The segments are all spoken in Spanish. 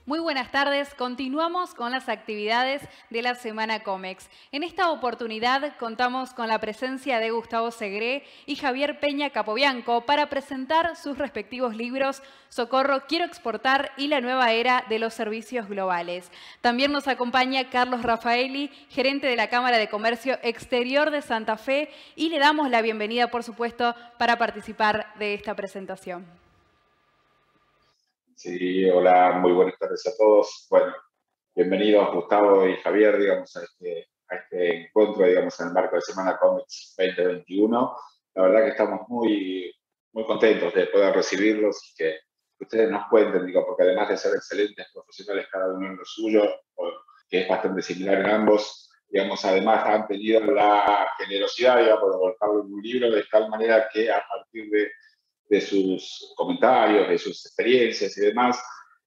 Muy buenas tardes, continuamos con las actividades de la Semana Comex. En esta oportunidad contamos con la presencia de Gustavo Segré y Javier Peña Capobianco para presentar sus respectivos libros Socorro, quiero exportar y La nueva era de los servicios globales. También nos acompaña Carlos Rafaeli, gerente de la Cámara de Comercio Exterior de Santa Fe, y le damos la bienvenida, por supuesto, para participar de esta presentación. Sí, hola, muy buenas tardes a todos. Bueno, bienvenidos Gustavo y Javier, digamos, a este encuentro, digamos, en el marco de Semana Comics 2021. La verdad que estamos muy contentos de poder recibirlos y que ustedes nos cuenten, digo, porque además de ser excelentes profesionales cada uno en lo suyo, que es bastante similar en ambos, digamos, además han tenido la generosidad, digamos, de volcarlo en un libro de tal manera que a partir de sus comentarios, de sus experiencias y demás,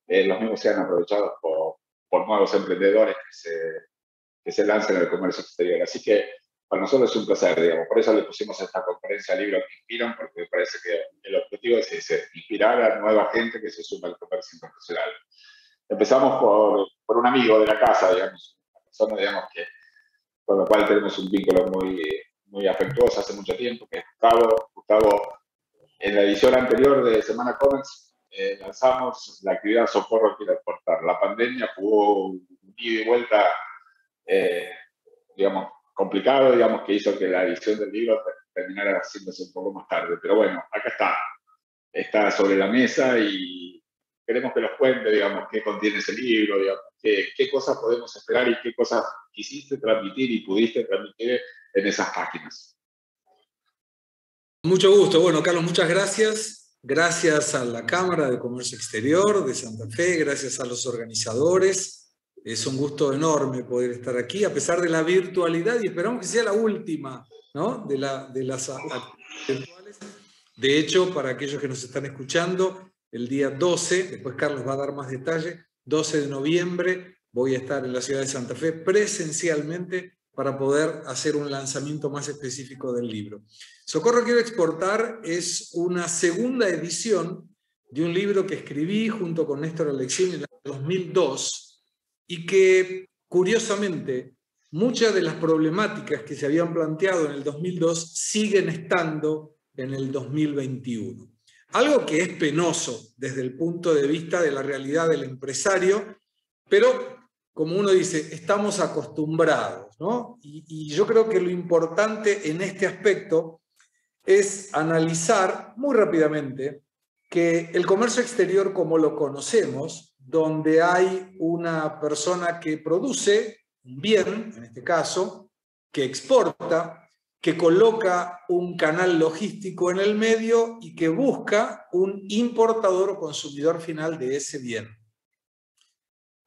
los mismos sean aprovechados por nuevos emprendedores que se lancen al comercio exterior. Así que para nosotros es un placer, digamos. Por eso le pusimos a esta conferencia Libros que Inspiran, porque me parece que el objetivo es ese, inspirar a nueva gente que se suma al comercio internacional. Empezamos por un amigo de la casa, digamos, una persona, digamos, con la cual tenemos un vínculo muy afectuoso hace mucho tiempo, que es Gustavo. Gustavo, en la edición anterior de Semana Comics lanzamos la actividad Socorro quiero exportar. La pandemia jugó un ida y vuelta, eh, digamos, complicado, digamos, que hizo que la edición del libro terminara haciéndose un poco más tarde. Pero bueno, acá está sobre la mesa y queremos que nos cuente, digamos, qué contiene ese libro, digamos, qué cosas podemos esperar y qué cosas quisiste transmitir y pudiste transmitir en esas páginas. Mucho gusto. Bueno, Carlos, muchas gracias. Gracias a la Cámara de Comercio Exterior de Santa Fe, gracias a los organizadores. Es un gusto enorme poder estar aquí, a pesar de la virtualidad, y esperamos que sea la última, ¿no?, de las actividades virtuales. De hecho, para aquellos que nos están escuchando, el día 12, después Carlos va a dar más detalle, 12 de noviembre, voy a estar en la ciudad de Santa Fe presencialmente para poder hacer un lanzamiento más específico del libro. Socorro quiero exportar es una segunda edición de un libro que escribí junto con Néstor Alexini en el año 2002 y que, curiosamente, muchas de las problemáticas que se habían planteado en el 2002 siguen estando en el 2021. Algo que es penoso desde el punto de vista de la realidad del empresario, pero como uno dice, estamos acostumbrados, ¿no? Y yo creo que lo importante en este aspecto es analizar muy rápidamente que el comercio exterior como lo conocemos, donde hay una persona que produce un bien, en este caso, que exporta, que coloca un canal logístico en el medio y que busca un importador o consumidor final de ese bien.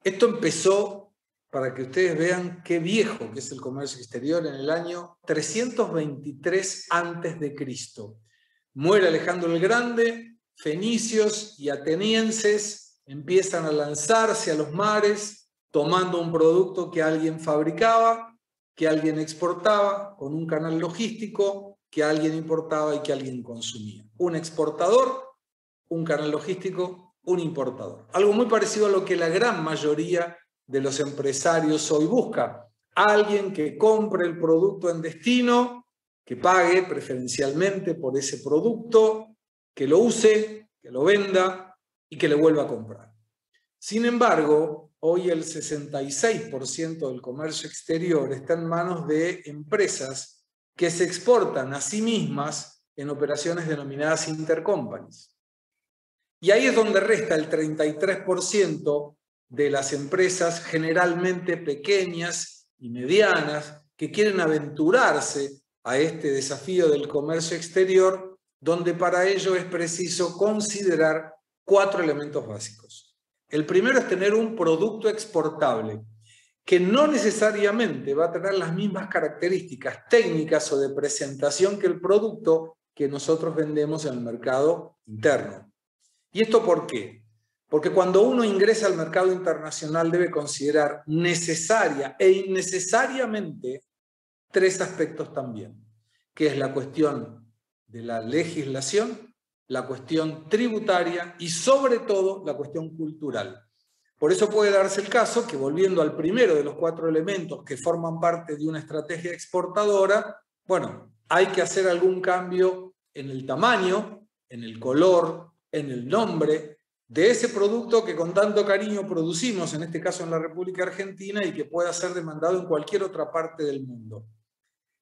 Esto empezó, para que ustedes vean qué viejo que es el comercio exterior, en el año 323 a.C. Muere Alejandro el Grande, fenicios y atenienses empiezan a lanzarse a los mares tomando un producto que alguien fabricaba, que alguien exportaba, con un canal logístico, que alguien importaba y que alguien consumía. Un exportador, un canal logístico, un importador. Algo muy parecido a lo que la gran mayoría de los empresarios hoy busca. Alguien que compre el producto en destino, que pague preferencialmente por ese producto, que lo use, que lo venda y que le vuelva a comprar. Sin embargo, hoy el 66% del comercio exterior está en manos de empresas que se exportan a sí mismas en operaciones denominadas intercompanies. Y ahí es donde resta el 33% de las empresas, generalmente pequeñas y medianas, que quieren aventurarse a este desafío del comercio exterior, donde para ello es preciso considerar 4 elementos básicos. El primero es tener un producto exportable, que no necesariamente va a tener las mismas características técnicas o de presentación que el producto que nosotros vendemos en el mercado interno. ¿Y esto por qué? Porque cuando uno ingresa al mercado internacional debe considerar necesaria e innecesariamente 3 aspectos también, que es la cuestión de la legislación, la cuestión tributaria y sobre todo la cuestión cultural. Por eso puede darse el caso que, volviendo al primero de los 4 elementos que forman parte de una estrategia exportadora, bueno, hay que hacer algún cambio en el tamaño, en el color, en el nombre de ese producto que con tanto cariño producimos, en este caso en la República Argentina, y que pueda ser demandado en cualquier otra parte del mundo.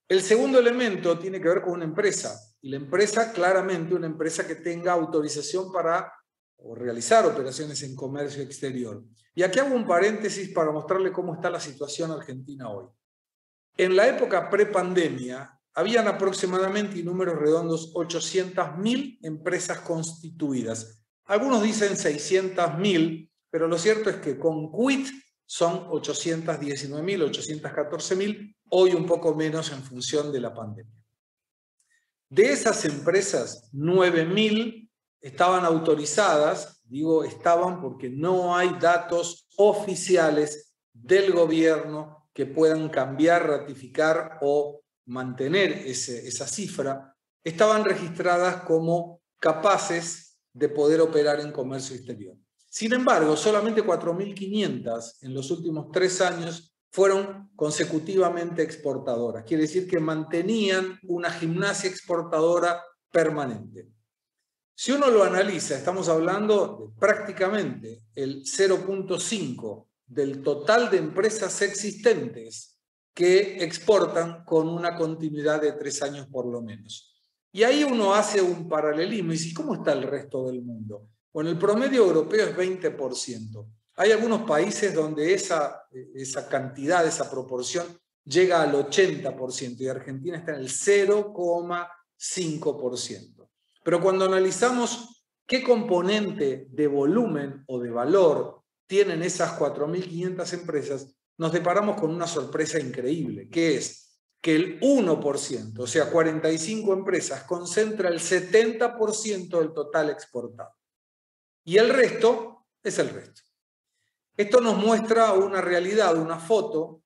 El segundo elemento tiene que ver con una empresa, y la empresa, claramente, una empresa que tenga autorización para realizar operaciones en comercio exterior. Y aquí hago un paréntesis para mostrarle cómo está la situación argentina hoy. En la época prepandemia, habían aproximadamente, y números redondos, 800.000 empresas constituidas. Algunos dicen 600.000, pero lo cierto es que con quit son 819.000, 814.000, hoy un poco menos en función de la pandemia. De esas empresas, 9.000 estaban autorizadas, digo estaban porque no hay datos oficiales del gobierno que puedan cambiar, ratificar o mantener esa cifra, estaban registradas como capaces de poder operar en comercio exterior. Sin embargo, solamente 4.500 en los últimos 3 años fueron consecutivamente exportadoras. Quiere decir que mantenían una gimnasia exportadora permanente. Si uno lo analiza, estamos hablando de prácticamente el 0.5 del total de empresas existentes que exportan con una continuidad de 3 años por lo menos. Y ahí uno hace un paralelismo y dice, ¿cómo está el resto del mundo? Bueno, el promedio europeo es 20%. Hay algunos países donde esa cantidad, esa proporción, llega al 80% y Argentina está en el 0,5%. Pero cuando analizamos qué componente de volumen o de valor tienen esas 4.500 empresas, nos deparamos con una sorpresa increíble, que es que el 1%, o sea, 45 empresas, concentra el 70% del total exportado. Y el resto es el resto. Esto nos muestra una realidad, una foto,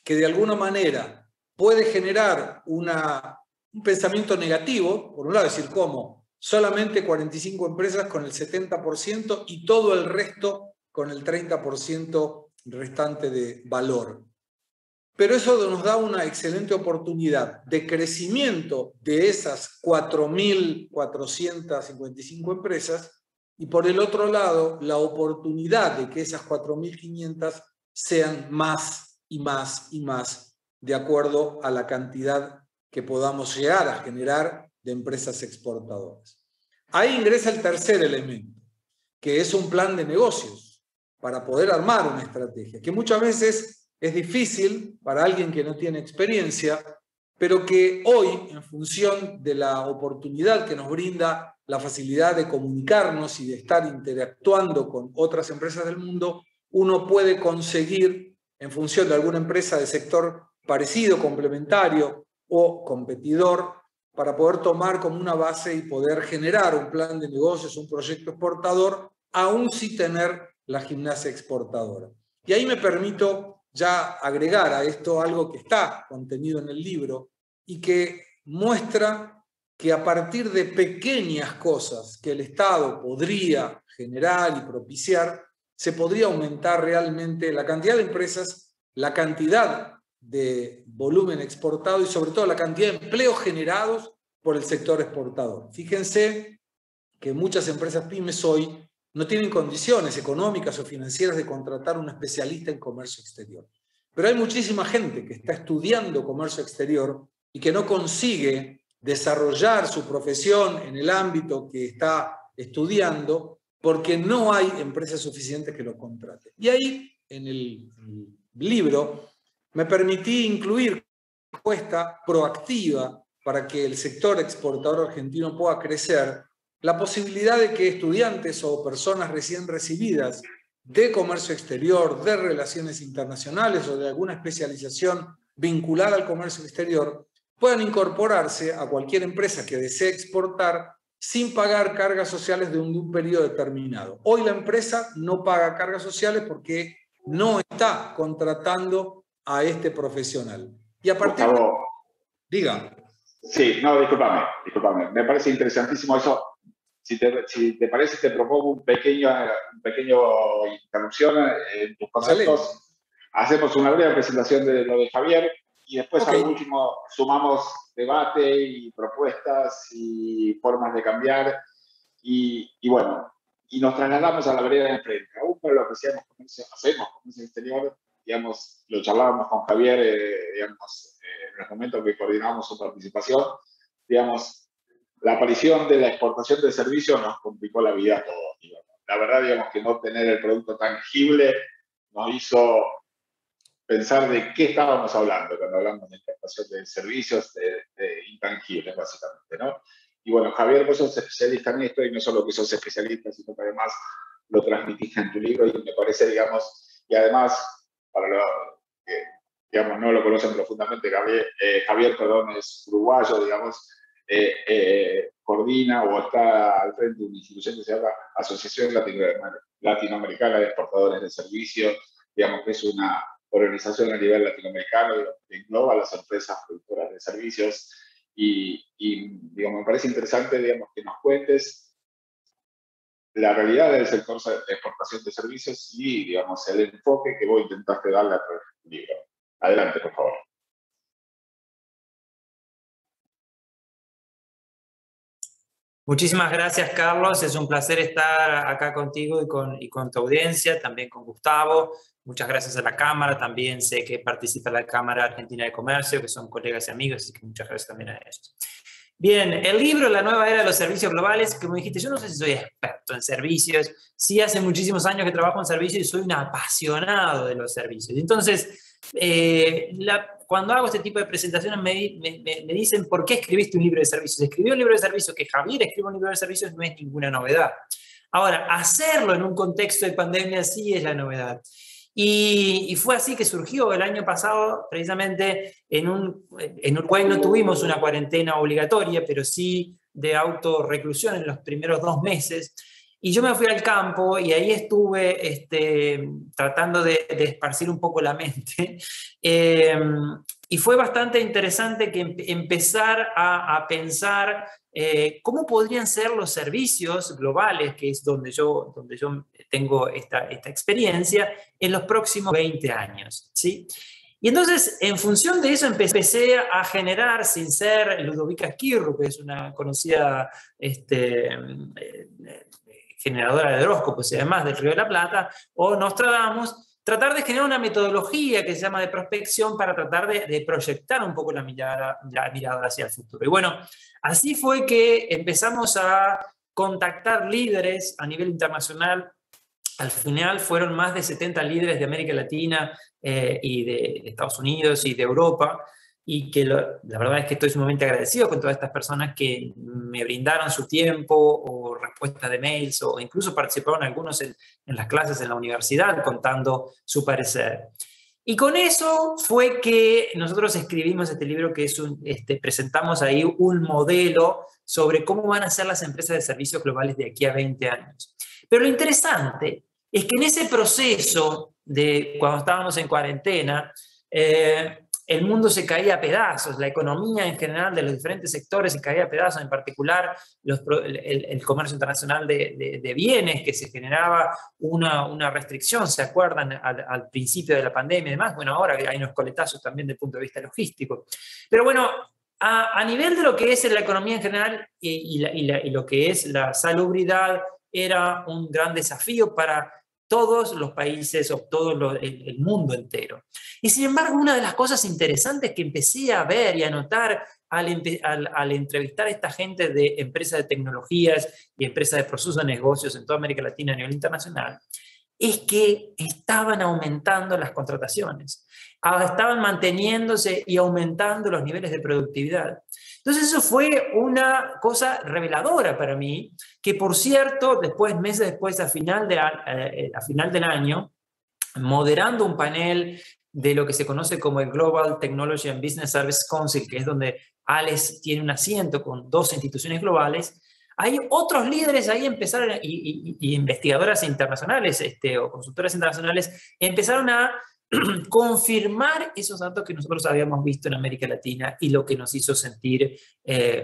que de alguna manera puede generar un pensamiento negativo, por un lado decir, ¿cómo? Solamente 45 empresas con el 70% y todo el resto con el 30% restante de valor. Pero eso nos da una excelente oportunidad de crecimiento de esas 4.455 empresas y por el otro lado la oportunidad de que esas 4.500 sean más y más y más de acuerdo a la cantidad que podamos llegar a generar de empresas exportadoras. Ahí ingresa el tercer elemento, que es un plan de negocios para poder armar una estrategia, que muchas veces es difícil para alguien que no tiene experiencia, pero que hoy, en función de la oportunidad que nos brinda la facilidad de comunicarnos y de estar interactuando con otras empresas del mundo, uno puede conseguir, en función de alguna empresa de sector parecido, complementario o competidor, para poder tomar como una base y poder generar un plan de negocios, un proyecto exportador, aún sin tener la gimnasia exportadora. Y ahí me permito ya agregar a esto algo que está contenido en el libro y que muestra que a partir de pequeñas cosas que el Estado podría generar y propiciar, se podría aumentar realmente la cantidad de empresas, la cantidad de volumen exportado y sobre todo la cantidad de empleos generados por el sector exportador. Fíjense que muchas empresas pymes hoy no tienen condiciones económicas o financieras de contratar un especialista en comercio exterior. Pero hay muchísima gente que está estudiando comercio exterior y que no consigue desarrollar su profesión en el ámbito que está estudiando porque no hay empresas suficientes que lo contraten. Y ahí, en el libro, me permití incluir una propuesta proactiva para que el sector exportador argentino pueda crecer, la posibilidad de que estudiantes o personas recién recibidas de comercio exterior, de relaciones internacionales o de alguna especialización vinculada al comercio exterior puedan incorporarse a cualquier empresa que desee exportar sin pagar cargas sociales de un periodo determinado. Hoy la empresa no paga cargas sociales porque no está contratando a este profesional. Y a partir Gustavo, Diga. Sí, no, discúlpame. Me parece interesantísimo eso. si te parece, te propongo un pequeño interrupción en tus conceptos. Vale. Hacemos una breve presentación de lo de Javier y después Okay. al último sumamos debate y propuestas y formas de cambiar y bueno, y nos trasladamos a la vereda de enfrente. Aún para lo que hacemos comercio exterior, digamos, lo charlábamos con Javier, digamos, en el momento que coordinamos su participación, digamos, la aparición de la exportación de servicios nos complicó la vida a todos. Digamos. La verdad, digamos, que no tener el producto tangible nos hizo pensar de qué estábamos hablando cuando hablamos de exportación de servicios de intangibles, básicamente, ¿no? Y bueno, Javier, vos sos especialista en esto, y no solo que sos especialista, sino que además lo transmitiste en tu libro, y me parece, digamos, y además, para los que, digamos, no lo conocen profundamente, Javier, perdón, es uruguayo, digamos, coordina o está al frente de una institución que se llama Asociación Latinoamericana de Exportadores de Servicios, digamos que es una organización a nivel latinoamericano que engloba a las empresas productoras de servicios y digamos, me parece interesante, digamos, que nos cuentes la realidad del sector de exportación de servicios y, digamos, el enfoque que vos intentaste darle a tu libro. Adelante, por favor. Muchísimas gracias, Carlos. Es un placer estar acá contigo y con tu audiencia, también con Gustavo. Muchas gracias a la Cámara. También sé que participa la Cámara Argentina de Comercio, que son colegas y amigos, así que muchas gracias también a ellos. Bien, el libro La nueva era de los servicios globales, como dijiste, yo no sé si soy experto en servicios, sí hace muchísimos años que trabajo en servicios y soy un apasionado de los servicios. Entonces, cuando hago este tipo de presentaciones me dicen, ¿por qué escribiste un libro de servicios? Escribí un libro de servicios, que Javier escriba un libro de servicios no es ninguna novedad. Ahora, hacerlo en un contexto de pandemia sí es la novedad. Y fue así que surgió el año pasado, precisamente en Uruguay no tuvimos una cuarentena obligatoria, pero sí de autorreclusión en los primeros 2 meses. Y yo me fui al campo y ahí estuve tratando de esparcir un poco la mente. Y fue bastante interesante que empezar a pensar cómo podrían ser los servicios globales, que es donde yo tengo esta experiencia, en los próximos 20 años, ¿sí? Y entonces, en función de eso, empecé a generar, sin ser Ludovica Esquirru, que es una conocida generadora de horóscopos y además del Río de la Plata, o Nostradamus, tratar de generar una metodología que se llama de prospección para tratar de proyectar un poco la mirada hacia el futuro. Y bueno, así fue que empezamos a contactar líderes a nivel internacional. Al final fueron más de 70 líderes de América Latina y de Estados Unidos y de Europa, y que la verdad es que estoy sumamente agradecido con todas estas personas que me brindaron su tiempo o respuestas de mails, o incluso participaron algunos en las clases en la universidad contando su parecer. Y con eso fue que nosotros escribimos este libro, que es presentamos ahí un modelo sobre cómo van a ser las empresas de servicios globales de aquí a 20 años. Pero lo interesante es que en ese proceso de cuando estábamos en cuarentena, el mundo se caía a pedazos, la economía en general de los diferentes sectores se caía a pedazos, en particular el comercio internacional de bienes, que se generaba una restricción, ¿se acuerdan? Al principio de la pandemia y demás. Bueno, ahora hay unos coletazos también desde el punto de vista logístico. Pero bueno, a nivel de lo que es la economía en general y lo que es la salubridad, era un gran desafío para todos los países o todo el mundo entero. Y sin embargo, una de las cosas interesantes que empecé a ver y a notar al entrevistar a esta gente de empresas de tecnologías y empresas de procesos de negocios en toda América Latina a nivel internacional, es que estaban aumentando las contrataciones, estaban manteniéndose y aumentando los niveles de productividad. Entonces eso fue una cosa reveladora para mí, que por cierto, meses después, a final del año, moderando un panel de lo que se conoce como el Global Technology and Business Services Council, que es donde ALES tiene un asiento con 2 instituciones globales, hay otros líderes ahí empezaron, y investigadoras internacionales o consultoras internacionales, empezaron a confirmar esos datos que nosotros habíamos visto en América Latina, y lo que nos hizo sentir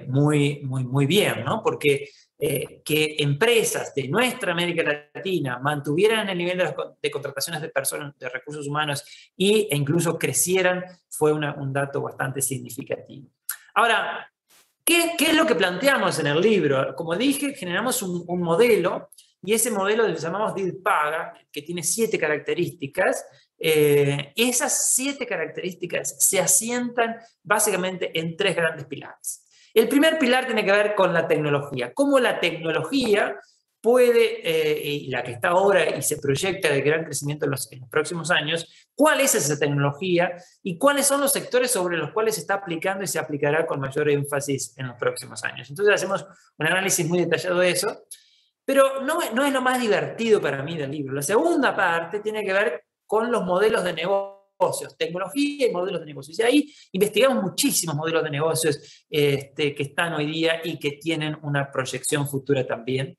muy, muy, muy bien, ¿no? Porque que empresas de nuestra América Latina mantuvieran el nivel de contrataciones de personas, de recursos humanos e incluso crecieran, fue un dato bastante significativo. Ahora, ¿qué es lo que planteamos en el libro? Como dije, generamos un modelo, y ese modelo lo llamamos DID-PAGA, que tiene 7 características. Esas 7 características se asientan básicamente en 3 grandes pilares. El primer pilar tiene que ver con la tecnología. Cómo la tecnología puede, y la que está ahora y se proyecta de gran crecimiento en los próximos años, cuál es esa tecnología y cuáles son los sectores sobre los cuales se está aplicando y se aplicará con mayor énfasis en los próximos años. Entonces hacemos un análisis muy detallado de eso, pero no es lo más divertido para mí del libro. La segunda parte tiene que ver con los modelos de negocios, tecnología y modelos de negocios. Y ahí investigamos muchísimos modelos de negocios que están hoy día y que tienen una proyección futura también.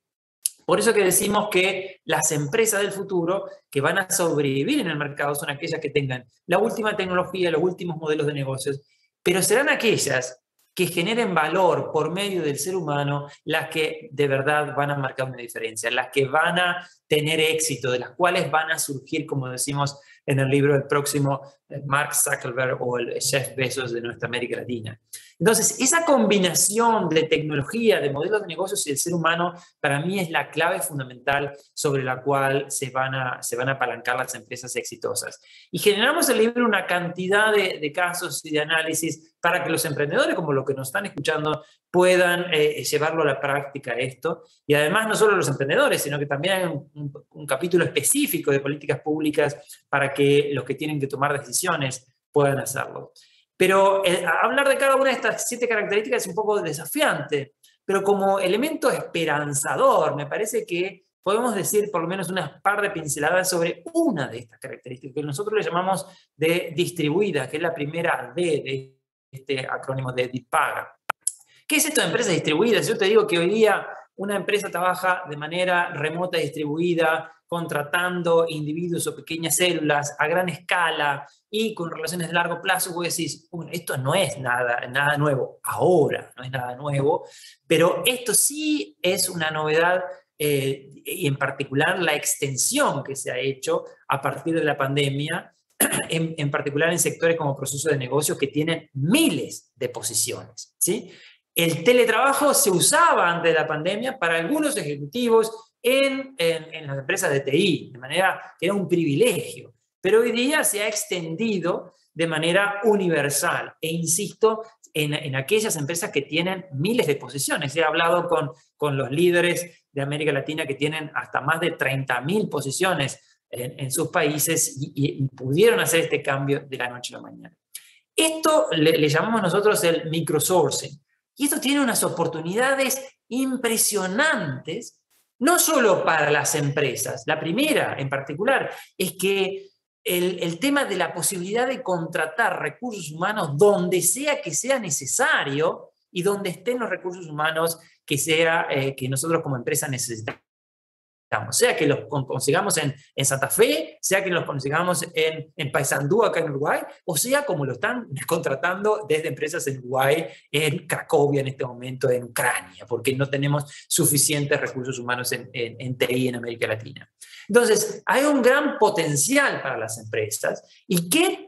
Por eso que decimos que las empresas del futuro que van a sobrevivir en el mercado son aquellas que tengan la última tecnología, los últimos modelos de negocios, pero serán aquellas que generen valor por medio del ser humano las que de verdad van a marcar una diferencia, las que van a tener éxito, de las cuales van a surgir, como decimos en el libro del próximo Mark Zuckerberg o el Jeff Bezos de nuestra América Latina. Entonces, esa combinación de tecnología, de modelos de negocios y el ser humano, para mí es la clave fundamental sobre la cual se van a apalancar las empresas exitosas. Y generamos en el libro una cantidad de casos y de análisis para que los emprendedores, como los que nos están escuchando, puedan llevarlo a la práctica esto. Y además, no solo los emprendedores, sino que también hay un capítulo específico de políticas públicas para que los que tienen que tomar decisiones puedan hacerlo. Pero hablar de cada una de estas 7 características es un poco desafiante, pero como elemento esperanzador, me parece que podemos decir por lo menos unas par de pinceladas sobre una de estas características, que nosotros le llamamos de distribuida, que es la primera D de este acrónimo de DID-PAGA. ¿Qué es esto de empresas distribuidas? Yo te digo que hoy día una empresa trabaja de manera remota y distribuida, contratando individuos o pequeñas células a gran escala y con relaciones de largo plazo. Vos decís, bueno, esto no es nada nuevo. Ahora no es nada nuevo, pero esto sí es una novedad y en particular la extensión que se ha hecho a partir de la pandemia, en particular en sectores como procesos de negocios que tienen miles de posiciones, ¿sí? El teletrabajo se usaba antes de la pandemia para algunos ejecutivos en las empresas de TI, de manera que era un privilegio, pero hoy día se ha extendido de manera universal, e insisto, en aquellas empresas que tienen miles de posiciones. He hablado con los líderes de América Latina que tienen hasta más de 30.000 posiciones en sus países y pudieron hacer este cambio de la noche a la mañana. Esto le llamamos nosotros el microsourcing. Y esto tiene unas oportunidades impresionantes, no solo para las empresas. La primera, en particular, es que el tema de la posibilidad de contratar recursos humanos donde sea que sea necesario y donde estén los recursos humanos que nosotros como empresa necesitamos. Sea que los consigamos en Santa Fe, sea que los consigamos en Paysandú, acá en Uruguay, o sea como lo están contratando desde empresas en Uruguay, en Cracovia en este momento, en Ucrania, porque no tenemos suficientes recursos humanos en TI en América Latina. Entonces, hay un gran potencial para las empresas y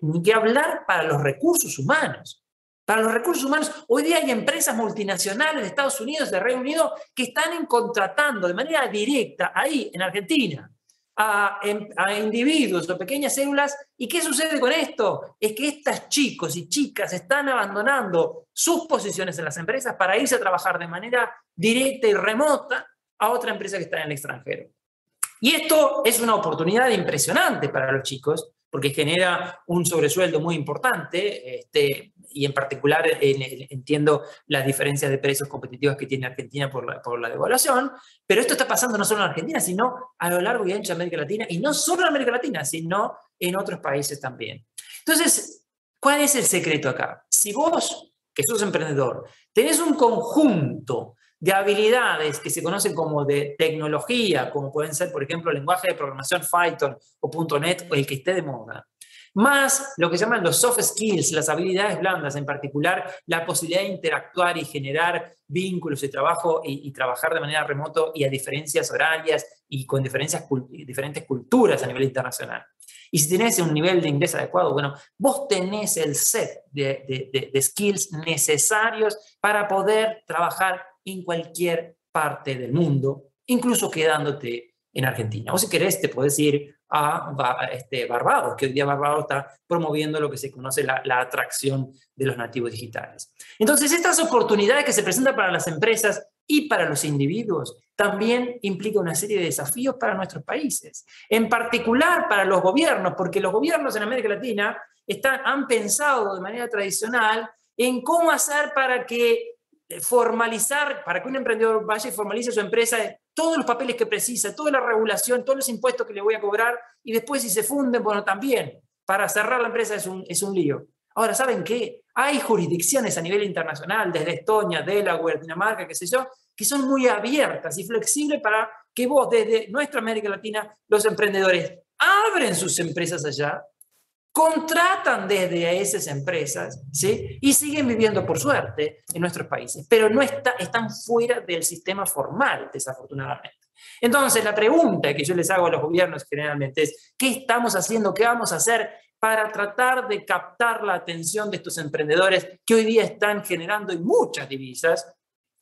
ni qué hablar para los recursos humanos. Para los recursos humanos, hoy día hay empresas multinacionales de Estados Unidos, de Reino Unido, que están contratando de manera directa ahí en Argentina a individuos o pequeñas células. ¿Y qué sucede con esto? Es que estos chicos y chicas están abandonando sus posiciones en las empresas para irse a trabajar de manera directa y remota a otra empresa que está en el extranjero. Y esto es una oportunidad impresionante para los chicos, porque genera un sobresueldo muy importante, y en particular entiendo las diferencias de precios competitivos que tiene Argentina por la devaluación, pero esto está pasando no solo en Argentina, sino a lo largo y ancho de América Latina, y no solo en América Latina, sino en otros países también. Entonces, ¿cuál es el secreto acá? Si vos, que sos emprendedor, tenés un conjunto de habilidades que se conocen como de tecnología, como pueden ser, por ejemplo, el lenguaje de programación Python o .NET o el que esté de moda, más lo que llaman los soft skills, las habilidades blandas, en particular la posibilidad de interactuar y generar vínculos de trabajo y trabajar de manera remoto y a diferencias horarias y con diferentes culturas a nivel internacional. Y si tenés un nivel de inglés adecuado, bueno, vos tenés el set de skills necesarios para poder trabajar en cualquier parte del mundo, incluso quedándote en Argentina. O si querés, te podés ir a Barbados, que hoy día Barbados está promoviendo lo que se conoce la atracción de los nativos digitales. Entonces, estas oportunidades que se presentan para las empresas y para los individuos también implica una serie de desafíos para nuestros países, en particular para los gobiernos, porque los gobiernos en América Latina han pensado de manera tradicional en cómo hacer para que un emprendedor vaya y formalice su empresa, todos los papeles que precisa, toda la regulación, todos los impuestos que le voy a cobrar, y después si se funden, bueno, también, para cerrar la empresa es un lío. Ahora, ¿saben qué? Hay jurisdicciones a nivel internacional, desde Estonia, Delaware, Dinamarca, qué sé yo, que son muy abiertas y flexibles para que vos, desde nuestra América Latina, los emprendedores abren sus empresas allá, contratan desde esas empresas, ¿sí? Y siguen viviendo por suerte en nuestros países, pero no están fuera del sistema formal, desafortunadamente. Entonces, la pregunta que yo les hago a los gobiernos generalmente es, ¿qué estamos haciendo? ¿Qué vamos a hacer para tratar de captar la atención de estos emprendedores que hoy día están generando muchas divisas,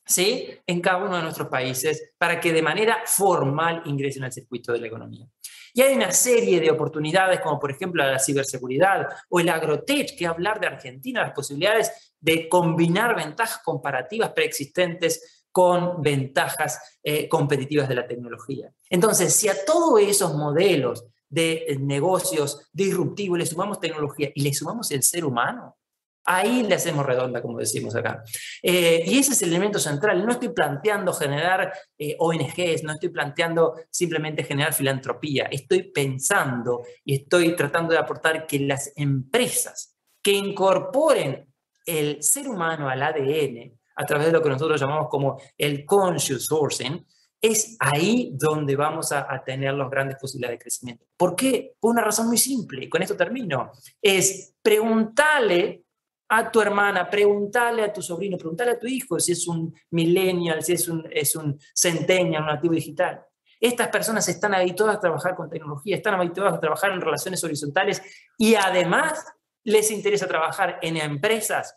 ¿sí?, en cada uno de nuestros países, para que de manera formal ingresen al circuito de la economía? Y hay una serie de oportunidades, como por ejemplo la ciberseguridad o el agrotech, que hablar de Argentina, las posibilidades de combinar ventajas comparativas preexistentes con ventajas competitivas de la tecnología. Entonces, si a todos esos modelos de negocios disruptivos le sumamos tecnología y le sumamos el ser humano, ahí le hacemos redonda, como decimos acá. Y ese es el elemento central. No estoy planteando generar ONGs, no estoy planteando simplemente generar filantropía. Estoy pensando y estoy tratando de aportar que las empresas que incorporen el ser humano al ADN a través de lo que nosotros llamamos como el conscious sourcing, es ahí donde vamos a tener las grandes posibilidades de crecimiento. ¿Por qué? Por una razón muy simple, y con esto termino. Es preguntarle a tu hermana, preguntarle a tu sobrino, preguntarle a tu hijo si es un millennial, si es un centennial, un nativo digital. Estas personas están habituadas a trabajar con tecnología, están habituadas a trabajar en relaciones horizontales y además les interesa trabajar en empresas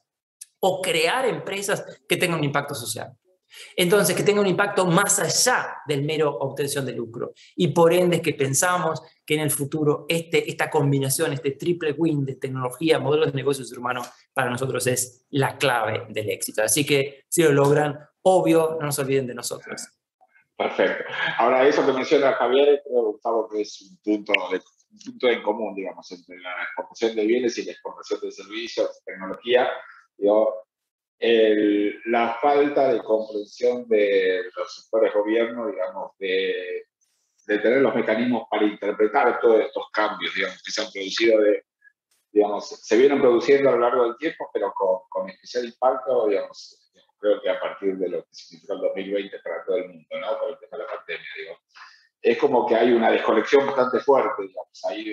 o crear empresas que tengan un impacto social. Entonces, que tenga un impacto más allá del mero obtención de lucro. Y por ende es que pensamos que en el futuro esta combinación, este triple win de tecnología, modelos de negocios humanos, para nosotros es la clave del éxito. Así que si lo logran, obvio, no se olviden de nosotros. Perfecto. Ahora, eso que menciona Javier, creo, Gustavo, que es un punto en común, digamos, entre la exportación de bienes y la exportación de servicios, tecnología. Digo, la falta de comprensión de los sectores gobierno, digamos, de tener los mecanismos para interpretar todos estos cambios, digamos, que se han producido, digamos, se vienen produciendo a lo largo del tiempo, pero con especial impacto, digamos, creo que a partir de lo que significó el 2020 para todo el mundo, ¿no? Por el tema de la pandemia, digo. Es como que hay una desconexión bastante fuerte, digamos, ahí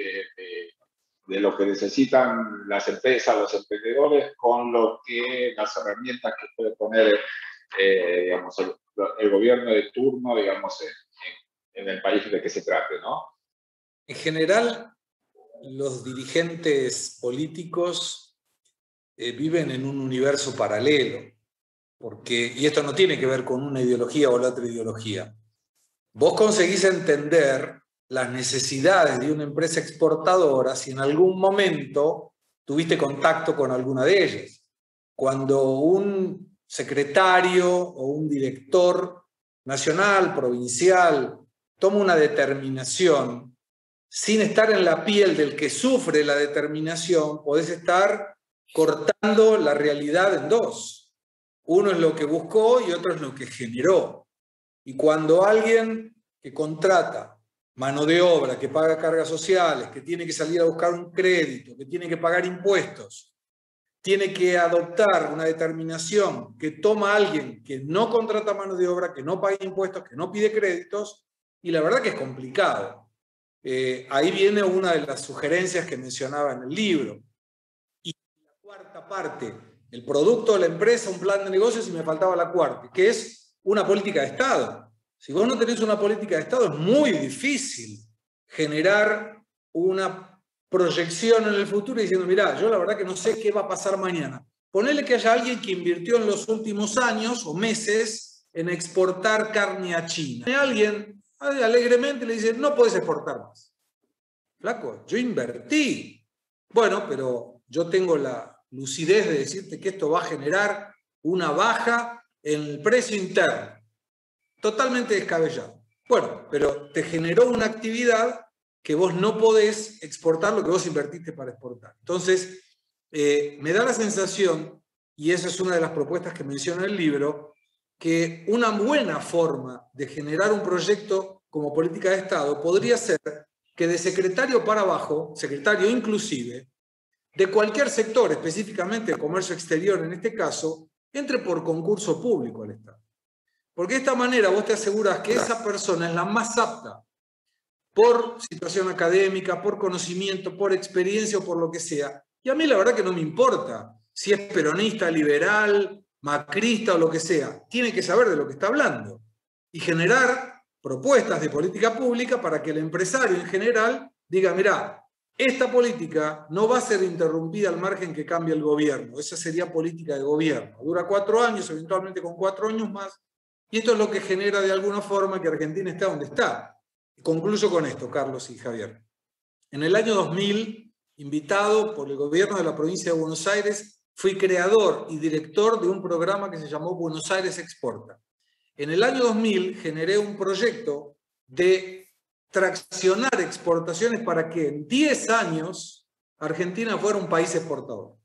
de lo que necesitan las empresas, los emprendedores, con lo que las herramientas que puede poner, digamos, el gobierno de turno, digamos, en el país de que se trate, ¿no? En general, los dirigentes políticos viven en un universo paralelo, y esto no tiene que ver con una ideología o la otra ideología. Vos conseguís entender las necesidades de una empresa exportadora si en algún momento tuviste contacto con alguna de ellas. Cuando un secretario o un director nacional, provincial, toma una determinación, sin estar en la piel del que sufre la determinación, podés estar cortando la realidad en dos. Uno es lo que buscó y otro es lo que generó. Y cuando alguien que contrata mano de obra, que paga cargas sociales, que tiene que salir a buscar un crédito, que tiene que pagar impuestos, tiene que adoptar una determinación que toma a alguien que no contrata mano de obra, que no paga impuestos, que no pide créditos, y la verdad que es complicado. Ahí viene una de las sugerencias que mencionaba en el libro. Y la cuarta parte, el producto de la empresa, un plan de negocios, y me faltaba la cuarta, que es una política de Estado. Si vos no tenés una política de Estado, es muy difícil generar una proyección en el futuro diciendo, mirá, yo la verdad que no sé qué va a pasar mañana. Ponele que haya alguien que invirtió en los últimos años o meses en exportar carne a China. Y alguien alegremente le dice, no podés exportar más. Flaco, yo invertí. Bueno, pero yo tengo la lucidez de decirte que esto va a generar una baja en el precio interno. Totalmente descabellado. Bueno, pero te generó una actividad que vos no podés exportar lo que vos invertiste para exportar. Entonces, me da la sensación, y esa es una de las propuestas que menciona el libro, que una buena forma de generar un proyecto como política de Estado podría ser que de secretario para abajo, secretario inclusive, de cualquier sector, específicamente de comercio exterior en este caso, entre por concurso público al Estado. Porque de esta manera vos te aseguras que esa persona es la más apta por situación académica, por conocimiento, por experiencia o por lo que sea. Y a mí la verdad que no me importa si es peronista, liberal, macrista o lo que sea. Tiene que saber de lo que está hablando y generar propuestas de política pública para que el empresario en general diga, mirá, esta política no va a ser interrumpida al margen que cambie el gobierno. Esa sería política de gobierno. Dura 4 años, eventualmente con 4 años más. Y esto es lo que genera de alguna forma que Argentina esté donde está. Concluyo con esto, Carlos y Javier. En el año 2000, invitado por el gobierno de la provincia de Buenos Aires, fui creador y director de un programa que se llamó Buenos Aires Exporta. En el año 2000 generé un proyecto de traccionar exportaciones para que en 10 años Argentina fuera un país exportador.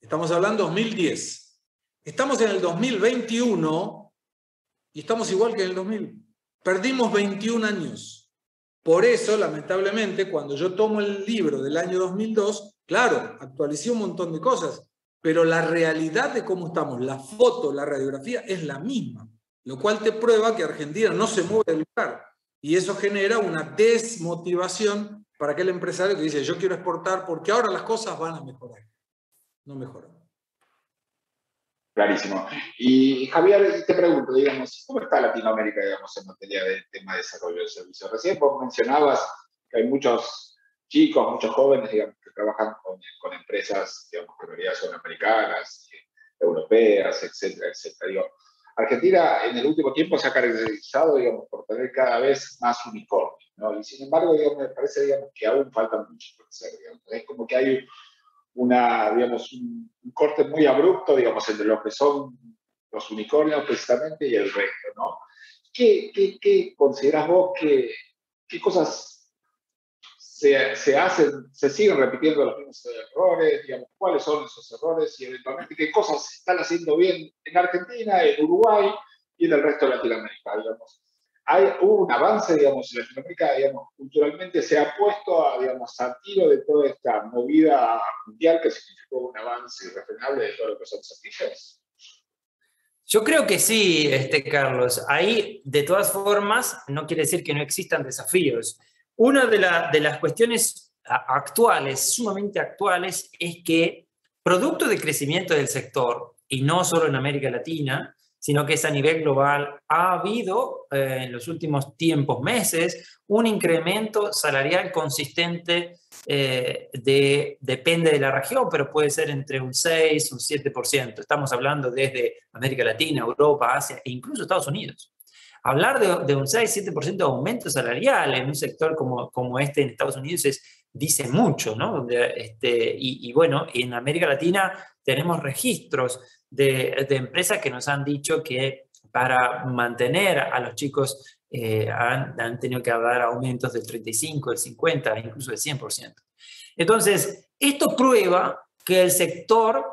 Estamos hablando de 2010. Estamos en el 2021 y estamos igual que en el 2000. Perdimos 21 años. Por eso, lamentablemente, cuando yo tomo el libro del año 2002, claro, actualicé un montón de cosas, pero la realidad de cómo estamos, la foto, la radiografía, es la misma, lo cual te prueba que Argentina no se mueve del lugar. Y eso genera una desmotivación para aquel empresario que dice, yo quiero exportar porque ahora las cosas van a mejorar. No mejoran. Clarísimo. Y Javier, te pregunto, digamos, ¿cómo está Latinoamérica, digamos, en materia de tema de desarrollo de servicios? Recién vos mencionabas que hay muchos chicos, muchos jóvenes, digamos, que trabajan con empresas, digamos, que en realidad son americanas, europeas, etcétera, etcétera. Digo, Argentina en el último tiempo se ha caracterizado, digamos, por tener cada vez más unicornios, ¿no? Y sin embargo, digamos, me parece, digamos, que aún falta mucho por hacer, digamos. Es como que hay digamos, un corte muy abrupto, digamos, entre lo que son los unicornios precisamente y el resto, ¿no? ¿Qué considerás vos qué cosas se hacen, se siguen repitiendo los mismos errores, digamos, cuáles son esos errores y eventualmente qué cosas se están haciendo bien en Argentina, en Uruguay y en el resto de Latinoamérica, digamos? Hubo un avance, digamos, en Latinoamérica, digamos, culturalmente se ha puesto a tiro de toda esta movida mundial que significó un avance irrefrenable de todo lo que son servicios. Yo creo que sí, Carlos. Ahí, de todas formas, no quiere decir que no existan desafíos. Una de las cuestiones actuales, sumamente actuales, es que producto del crecimiento del sector, y no solo en América Latina, sino que es a nivel global, ha habido en los últimos tiempos, meses, un incremento salarial consistente, depende de la región, pero puede ser entre un 6, un 7%. Estamos hablando desde América Latina, Europa, Asia e incluso Estados Unidos. Hablar de un 6-7% de aumento salarial en un sector como este en Estados Unidos dice mucho, ¿no? Y bueno, en América Latina tenemos registros de empresas que nos han dicho que para mantener a los chicos han tenido que dar aumentos del 35, del 50, incluso del 100%. Entonces, esto prueba que el sector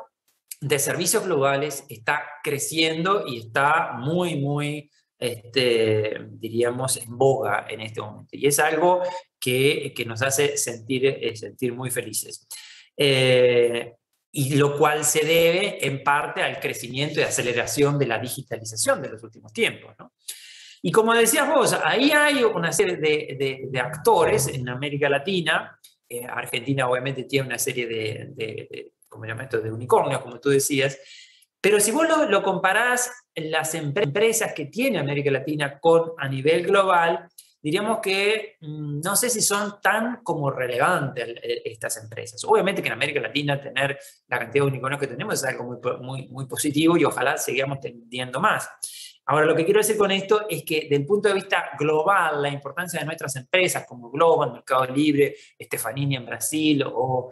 de servicios globales está creciendo y está muy, diríamos, en boga en este momento. Y es algo que nos hace sentir muy felices. Y lo cual se debe en parte al crecimiento y aceleración de la digitalización de los últimos tiempos, ¿no? Y como decías vos, ahí hay una serie de actores en América Latina. Argentina obviamente tiene una serie ¿cómo se llama esto?, de unicornios, como tú decías. Pero si vos lo comparás las empresas que tiene América Latina a nivel global, diríamos que no sé si son tan como relevantes estas empresas. Obviamente que en América Latina tener la cantidad de unicornios que tenemos es algo muy positivo y ojalá sigamos teniendo más. Ahora, lo que quiero decir con esto es que, desde el punto de vista global, la importancia de nuestras empresas como Globant, Mercado Libre, Stefanini en Brasil, o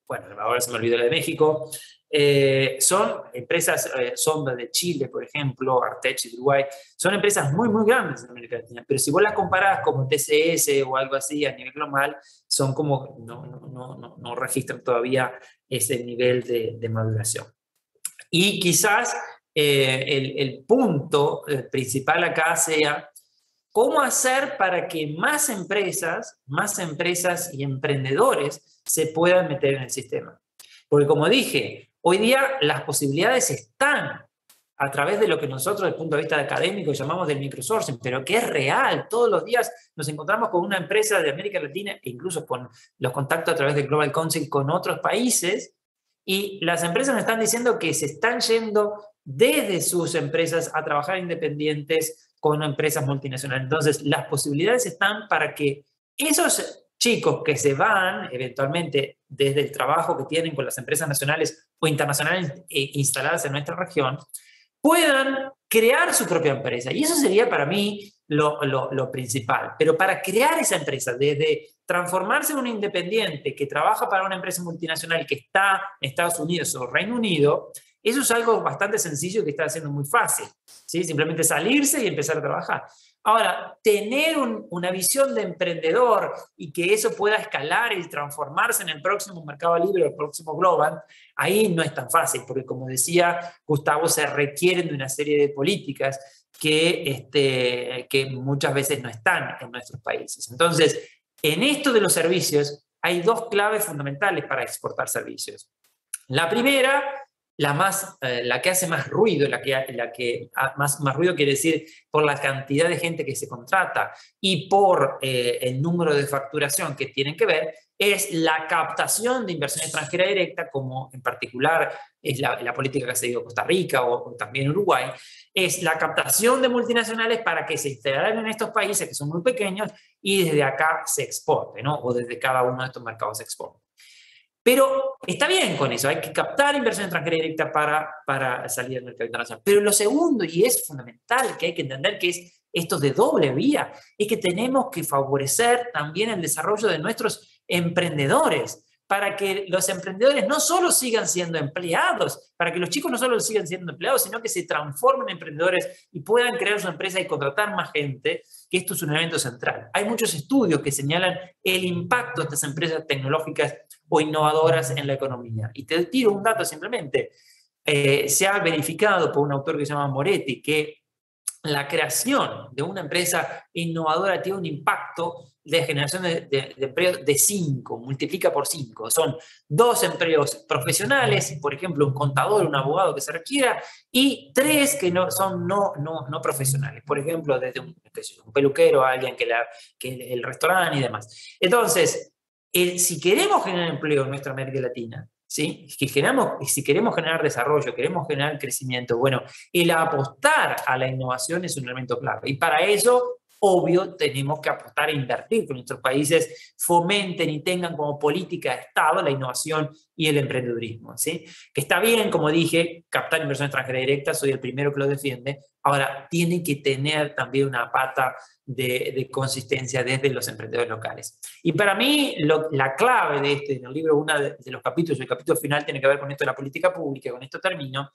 bueno, ahora se me olvidó la de México, son empresas, Sonda de Chile, por ejemplo, Artech de Uruguay, son empresas muy grandes en América Latina, pero si vos las comparás como TCS o algo así a nivel global, son como, no registran todavía ese nivel de maduración. Y quizás el punto principal acá sea cómo hacer para que más empresas y emprendedores se puedan meter en el sistema. Porque como dije, hoy día las posibilidades están a través de lo que nosotros, desde el punto de vista académico, llamamos del microsourcing, pero que es real. Todos los días nos encontramos con una empresa de América Latina, e incluso con los contactos a través de Global Council con otros países, y las empresas me están diciendo que se están yendo desde sus empresas a trabajar independientes con empresas multinacionales. Entonces, las posibilidades están para que esos chicos que se van eventualmente desde el trabajo que tienen con las empresas nacionales o internacionales instaladas en nuestra región, puedan crear su propia empresa. Y eso sería para mí lo principal. Pero para crear esa empresa, desde transformarse en un independiente que trabaja para una empresa multinacional que está en Estados Unidos o Reino Unido, eso es algo bastante sencillo que está haciendo muy fácil, ¿sí? Simplemente salirse y empezar a trabajar. Ahora, tener una visión de emprendedor y que eso pueda escalar y transformarse en el próximo Mercado Libre o el próximo Globant, ahí no es tan fácil, porque como decía Gustavo, se requieren de una serie de políticas que muchas veces no están en nuestros países. Entonces, en esto de los servicios, hay dos claves fundamentales para exportar servicios. La primera, la que hace más ruido, la que más ruido quiere decir por la cantidad de gente que se contrata y por el número de facturación que tienen que ver, es la captación de inversión extranjera directa, como en particular es la política que ha seguido Costa Rica o también Uruguay, es la captación de multinacionales para que se instalen en estos países que son muy pequeños y desde acá se exporte, ¿no? O desde cada uno de estos mercados se exporte. Pero está bien con eso, hay que captar inversión extranjera directa para salir del mercado internacional. Pero lo segundo, y es fundamental que hay que entender que es esto de doble vía, es que tenemos que favorecer también el desarrollo de nuestros emprendedores, para que los emprendedores no solo sigan siendo empleados, para que los chicos no solo sigan siendo empleados, sino que se transformen en emprendedores y puedan crear su empresa y contratar más gente, que esto es un elemento central. Hay muchos estudios que señalan el impacto de estas empresas tecnológicas o innovadoras en la economía. Y te tiro un dato simplemente. Se ha verificado por un autor que se llama Moretti que la creación de una empresa innovadora tiene un impacto de generación de empleos de 5, multiplica por 5. Son 2 empleos profesionales, por ejemplo, un contador, un abogado que se requiera, y 3 que son no profesionales, por ejemplo, desde un peluquero a alguien que el restaurante y demás. Entonces, si queremos generar empleo en nuestra América Latina, ¿sí? Si queremos generar desarrollo, queremos generar crecimiento, bueno, el apostar a la innovación es un elemento clave. Y para eso, obvio, tenemos que apostar a invertir, que nuestros países fomenten y tengan como política de Estado la innovación y el emprendedurismo, ¿sí? Que está bien, como dije, captar inversión extranjera directa, soy el primero que lo defiende. Ahora, tiene que tener también una pata de consistencia desde los emprendedores locales. Y para mí, la clave de en el libro, uno de los capítulos, el capítulo final tiene que ver con esto de la política pública, con esto termino,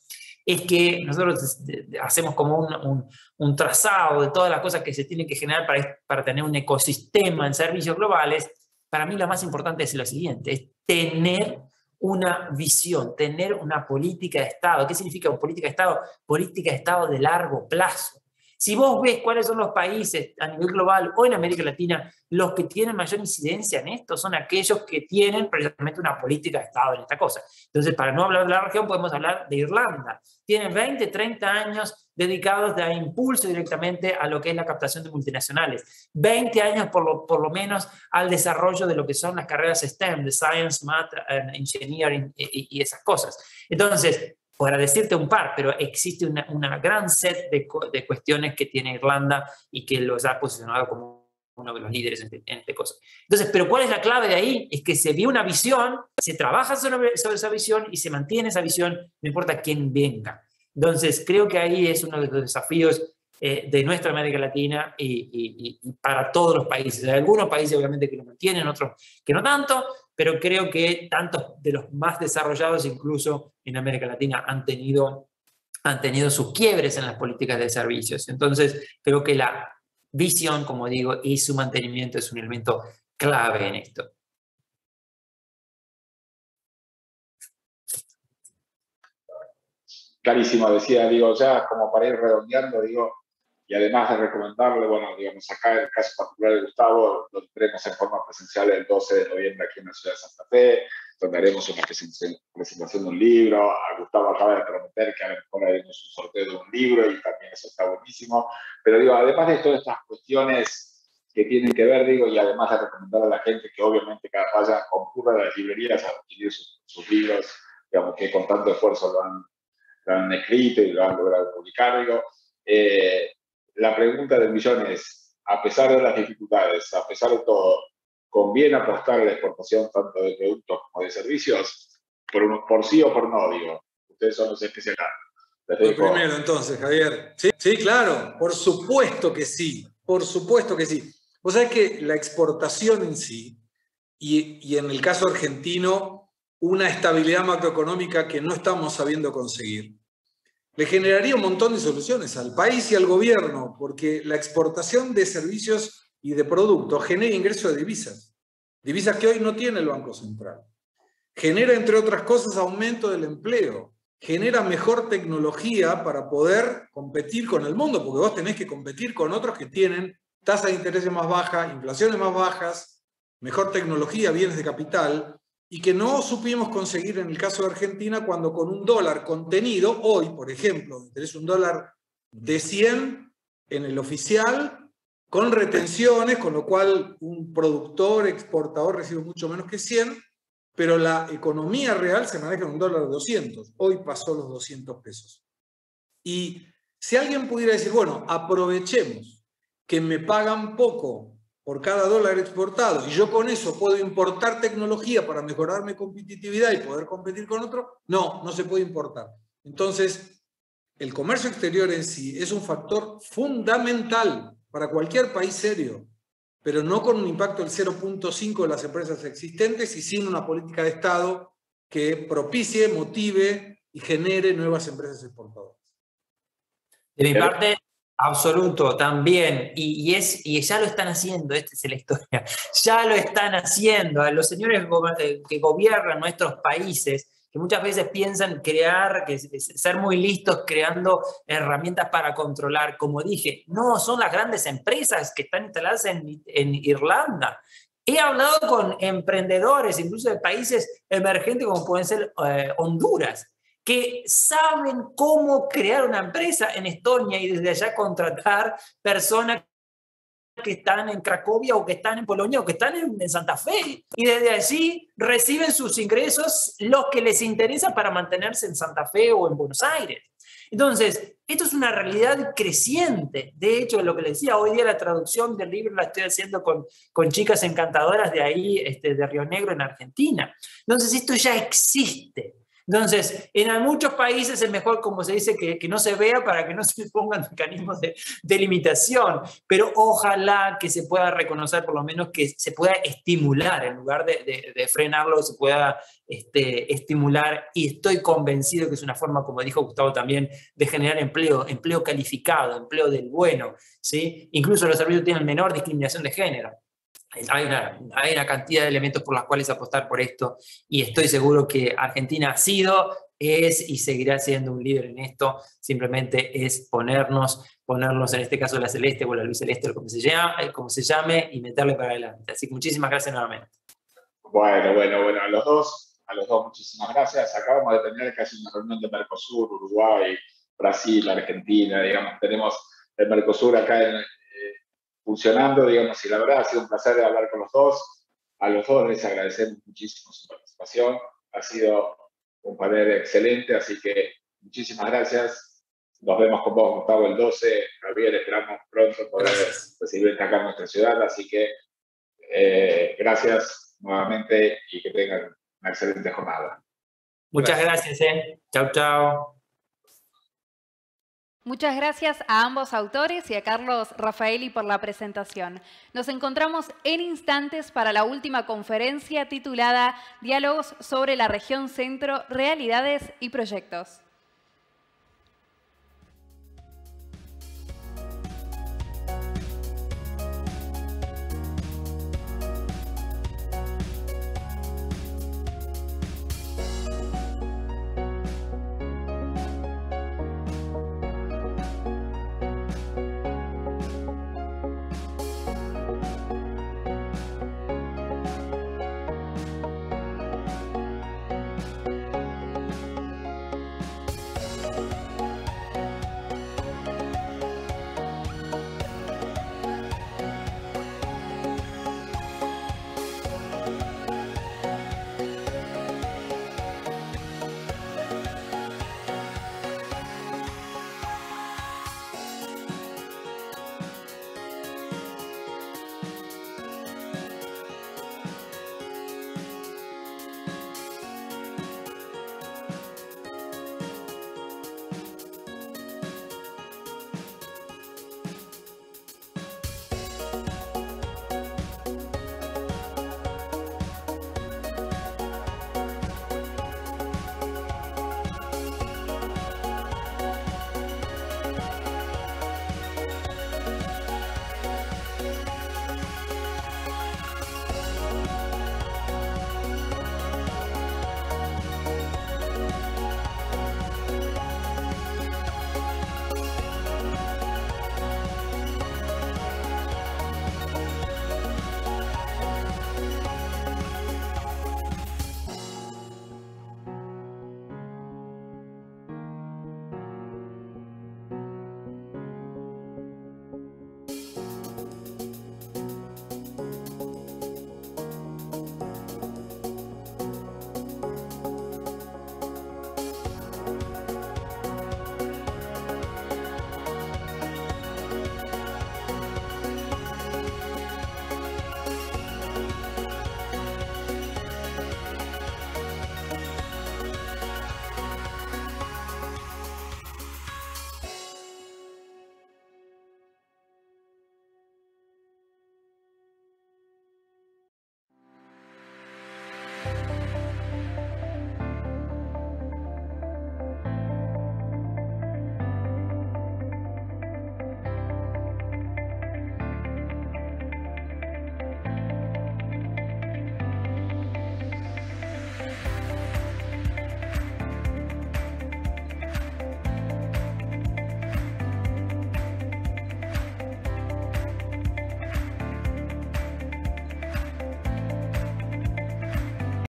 es que nosotros hacemos como un trazado de todas las cosas que se tienen que generar para tener un ecosistema en servicios globales. Para mí lo más importante es lo siguiente, es tener una visión, tener una política de Estado. ¿Qué significa política de Estado? Política de Estado de largo plazo. Si vos ves cuáles son los países a nivel global o en América Latina, los que tienen mayor incidencia en esto son aquellos que tienen precisamente una política de Estado en esta cosa. Entonces, para no hablar de la región, podemos hablar de Irlanda. Tienen 20, 30 años dedicados a impulso directamente a lo que es la captación de multinacionales. 20 años por lo menos al desarrollo de lo que son las carreras STEM, de Science, Math, Engineering y esas cosas. Entonces, para decirte un par, pero existe una gran set de cuestiones que tiene Irlanda y que los ha posicionado como uno de los líderes en esta cosa. Entonces, pero ¿cuál es la clave de ahí? Es que se vio una visión, se trabaja sobre esa visión y se mantiene esa visión, no importa quién venga. Entonces, creo que ahí es uno de los desafíos de nuestra América Latina y para todos los países. Hay algunos países obviamente que lo mantienen, otros que no tanto, pero creo que tantos de los más desarrollados, incluso en América Latina, han tenido sus quiebres en las políticas de servicios. Entonces, creo que la visión, como digo, y su mantenimiento es un elemento clave en esto. Clarísimo, decía, digo, ya como para ir redondeando, digo, y además de recomendarle, bueno, digamos, acá en el caso particular de Gustavo, lo tendremos en forma presencial el 12 de noviembre aquí en la ciudad de Santa Fe, donde haremos una presentación de un libro. A Gustavo acaba de prometer que a lo mejor haremos un sorteo de un libro y también eso está buenísimo. Pero digo, además de todas estas cuestiones que tienen que ver, digo, y además de recomendar a la gente que obviamente cada vaya, concurra a las librerías a adquirir sus libros, digamos, que con tanto esfuerzo lo han escrito y lo han logrado publicar, digo, la pregunta del millón es, a pesar de las dificultades, a pesar de todo, ¿conviene apostar a la exportación tanto de productos como de servicios? Por sí o por no, digo. Ustedes son los especialistas. Primero, entonces, Javier. Sí, claro, por supuesto que sí. Por supuesto que sí. Vos sabés que la exportación en sí, y en el caso argentino, una estabilidad macroeconómica que no estamos sabiendo conseguir, le generaría un montón de soluciones al país y al gobierno, porque la exportación de servicios y de productos genera ingreso de divisas que hoy no tiene el Banco Central. Genera, entre otras cosas, aumento del empleo, genera mejor tecnología para poder competir con el mundo, porque vos tenés que competir con otros que tienen tasas de interés más bajas, inflaciones más bajas, mejor tecnología, bienes de capital, y que no supimos conseguir en el caso de Argentina cuando con un dólar contenido, hoy, por ejemplo, tenés un dólar de 100 en el oficial, con retenciones, con lo cual un productor, exportador recibe mucho menos que 100, pero la economía real se maneja en un dólar de 200. Hoy pasó los 200 pesos. Y si alguien pudiera decir, bueno, aprovechemos que me pagan poco por cada dólar exportado, y yo con eso puedo importar tecnología para mejorar mi competitividad y poder competir con otro, no se puede importar. Entonces, el comercio exterior en sí es un factor fundamental para cualquier país serio, pero no con un impacto del 0.5 de las empresas existentes y sin una política de Estado que propicie, motive y genere nuevas empresas exportadoras. De mi parte, absoluto, también, y ya lo están haciendo, esta es la historia, ya lo están haciendo, los señores que gobiernan nuestros países, que muchas veces piensan ser muy listos creando herramientas para controlar, como dije, no, son las grandes empresas que están instaladas en Irlanda. He hablado con emprendedores, incluso de países emergentes como pueden ser Honduras, que saben cómo crear una empresa en Estonia y desde allá contratar personas que están en Cracovia o que están en Polonia o que están en Santa Fe. Y desde allí reciben sus ingresos los que les interesa para mantenerse en Santa Fe o en Buenos Aires. Entonces, esto es una realidad creciente. De hecho, lo que les decía, hoy día la traducción del libro la estoy haciendo con chicas encantadoras de ahí, de Río Negro, en Argentina. Entonces, esto ya existe. Entonces, en muchos países es mejor, como se dice, que no se vea para que no se pongan mecanismos de limitación, pero ojalá que se pueda reconocer, por lo menos que se pueda estimular, en lugar de frenarlo, se pueda estimular, y estoy convencido que es una forma, como dijo Gustavo también, de generar empleo calificado, empleo del bueno, ¿sí? Incluso los servicios tienen menor discriminación de género. Hay una cantidad de elementos por los cuales apostar por esto, y estoy seguro que Argentina ha sido, es y seguirá siendo un líder en esto. Simplemente es ponernos ponernos en este caso la Celeste o la Luis Celeste o como se llame y meterle para adelante. Así que muchísimas gracias nuevamente. Bueno, a los dos muchísimas gracias. Acabamos de tener casi una reunión de Mercosur, Uruguay, Brasil, Argentina, digamos, tenemos el Mercosur acá funcionando, digamos, y la verdad ha sido un placer hablar con los dos. A los dos les agradecemos muchísimo su participación. Ha sido un panel excelente, así que muchísimas gracias. Nos vemos con vos, Gustavo, el 12. Javier, esperamos pronto poder recibirte acá en nuestra ciudad, así que gracias nuevamente y que tengan una excelente jornada. Muchas gracias. Chau, chau. Muchas gracias a ambos autores y a Carlos Raffaeli por la presentación. Nos encontramos en instantes para la última conferencia titulada Diálogos sobre la región centro, realidades y proyectos.